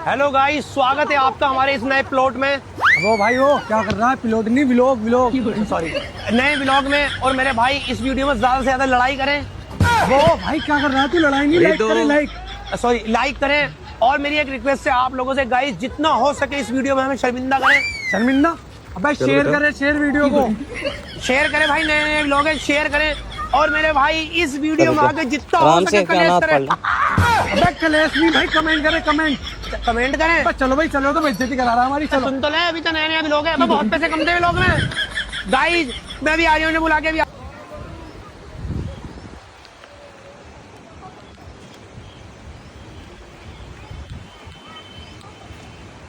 Hello guys, स्वागत है आपका हमारे इस नए प्लॉट में। वो भाई वो क्या कर रहा है? प्लॉट नहीं, व्लॉग व्लॉग सॉरी, नए व्लॉग में। और मेरे भाई इस वीडियो में ज्यादा से ज्यादा लड़ाई करें। वो भाई क्या कर रहा है? तू लड़ाई नहीं, लाइक करे, लाइक सॉरी, लाइक करें। और मेरी एक रिक्वेस्ट है आप लोगों से गाइस, जितना हो सके इस वीडियो में हमें शर्मिंदा करें। शर्मिंदा? अबे शेयर करे, शेयर वीडियो को शेयर करें भाई, नए नए व्लॉग है, शेयर करें। और मेरे भाई इस वीडियो में आगे जितना हो सके कलेश करें। अबे कलेश नहीं भाई, कमेंट करे, कमेंट करें। बस चलो भाई, चलो तो बेइज्जती करा रहा है हमारी। चलो सुन तो ले, अभी तो नए नए व्लॉग है, बहुत पैसे कमते हैं व्लॉग में। गाइस मैं भी आ रही हूँ, बुला के भी